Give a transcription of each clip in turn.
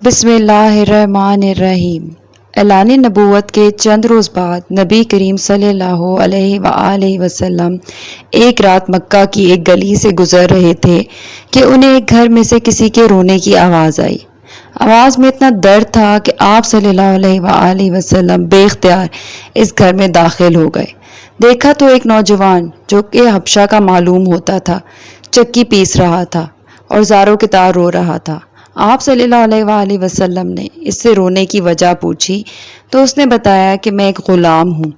بسم اللہ الرحمن الرحیم۔ اعلان نبوت کے چند روز بعد نبی کریم صلی اللہ علیہ وآلہ وسلم ایک رات مکہ کی ایک گلی سے گزر رہے تھے کہ انہیں ایک گھر میں سے کسی کے رونے کی آواز آئی۔ آواز میں اتنا درد تھا کہ آپ صلی اللہ علیہ وآلہ وسلم بے اختیار اس گھر میں داخل ہو گئے۔ دیکھا تو ایک نوجوان جو کہ حبشہ کا معلوم ہوتا تھا چکی پیس رہا تھا اور زاروں کے تار رو رہا تھا۔ آپ صلی اللہ علیہ وآلہ وسلم نے اس سے رونے کی وجہ پوچھی تو اس نے بتایا کہ میں ایک غلام ہوں،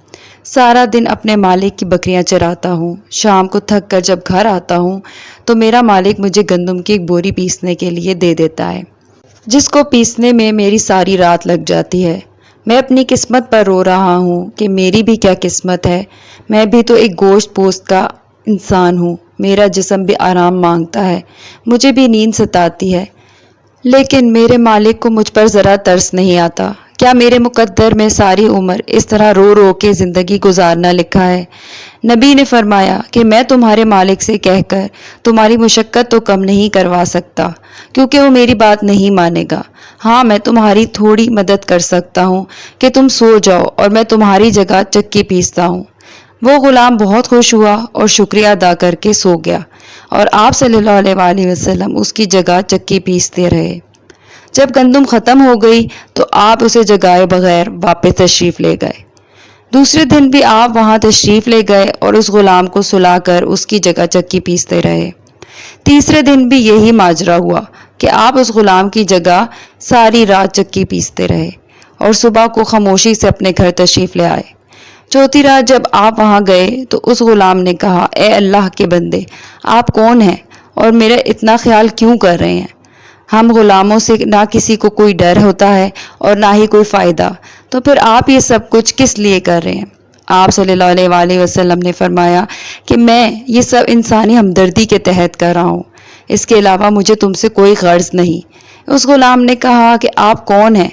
سارا دن اپنے مالک کی بکریاں چراتا ہوں، شام کو تھک کر جب گھر آتا ہوں تو میرا مالک مجھے گندم کی ایک بوری پیسنے کے لیے دے دیتا ہے، جس کو پیسنے میں میری ساری رات لگ جاتی ہے۔ میں اپنی قسمت پر رو رہا ہوں کہ میری بھی کیا قسمت ہے، میں بھی تو ایک گوشت پوست کا انسان ہوں، میرا جسم بھی آرام مانگتا ہے، مجھے بھی نیند ستاتی ہے، لیکن میرے مالک کو مجھ پر ذرا ترس نہیں آتا۔ کیا میرے مقدر میں ساری عمر اس طرح رو رو کے زندگی گزارنا لکھا ہے؟ نبی نے فرمایا کہ میں تمہارے مالک سے کہہ کر تمہاری مشقت تو کم نہیں کروا سکتا، کیونکہ وہ میری بات نہیں مانے گا۔ ہاں، میں تمہاری تھوڑی مدد کر سکتا ہوں کہ تم سو جاؤ اور میں تمہاری جگہ چکی پیستا ہوں۔ وہ غلام بہت خوش ہوا اور شکریہ ادا کر کے سو گیا اور آپ صلی اللہ علیہ وآلہ وسلم اس کی جگہ چکی پیستے رہے۔ جب گندم ختم ہو گئی تو آپ اسے جگائے بغیر واپس تشریف لے گئے۔ دوسرے دن بھی آپ وہاں تشریف لے گئے اور اس غلام کو سلا کر اس کی جگہ چکی پیستے رہے۔ تیسرے دن بھی یہی ماجرا ہوا کہ آپ اس غلام کی جگہ ساری رات چکی پیستے رہے اور صبح کو خاموشی سے اپنے گھر تشریف لے آئے۔ چوتھی رات جب آپ وہاں گئے تو اس غلام نے کہا، اے اللہ کے بندے، آپ کون ہیں اور میرا اتنا خیال کیوں کر رہے ہیں؟ ہم غلاموں سے نہ کسی کو کوئی ڈر ہوتا ہے اور نہ ہی کوئی فائدہ، تو پھر آپ یہ سب کچھ کس لیے کر رہے ہیں؟ آپ صلی اللہ علیہ وآلہ وسلم نے فرمایا کہ میں یہ سب انسانی ہمدردی کے تحت کر رہا ہوں، اس کے علاوہ مجھے تم سے کوئی غرض نہیں۔ اس غلام نے کہا کہ آپ کون ہیں؟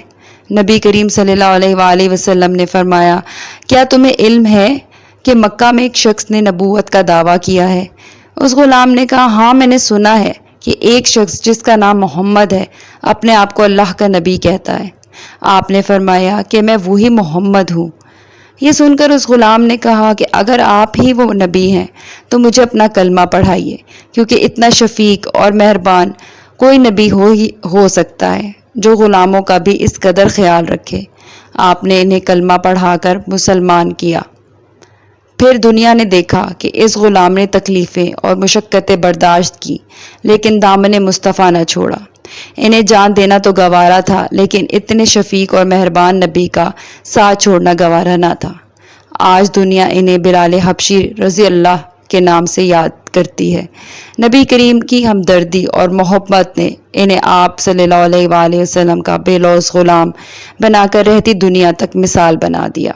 نبی کریم صلی اللہ علیہ وآلہ وسلم نے فرمایا، کیا تمہیں علم ہے کہ مکہ میں ایک شخص نے نبوت کا دعویٰ کیا ہے؟ اس غلام نے کہا، ہاں، میں نے سنا ہے کہ ایک شخص جس کا نام محمد ہے اپنے آپ کو اللہ کا نبی کہتا ہے۔ آپ نے فرمایا کہ میں وہی محمد ہوں۔ یہ سن کر اس غلام نے کہا کہ اگر آپ ہی وہ نبی ہیں تو مجھے اپنا کلمہ پڑھائیے، کیونکہ اتنا شفیق اور مہربان کوئی نبی ہو سکتا ہے جو غلاموں کا بھی اس قدر خیال رکھے۔ آپ نے انہیں کلمہ پڑھا کر مسلمان کیا۔ پھر دنیا نے دیکھا کہ اس غلام نے تکلیفیں اور مشقتیں برداشت کی لیکن دامن مصطفیٰ نہ چھوڑا۔ انہیں جان دینا تو گوارا تھا لیکن اتنے شفیق اور مہربان نبی کا ساتھ چھوڑنا گوارا نہ تھا۔ آج دنیا انہیں بلال حبشی رضی اللہ کے نام سے یاد کرتی ہے۔ نبی کریم کی ہمدردی اور محبت نے انہیں آپ صلی اللہ علیہ وآلہ وسلم کا بے لوث غلام بنا کر رہتی دنیا تک مثال بنا دیا۔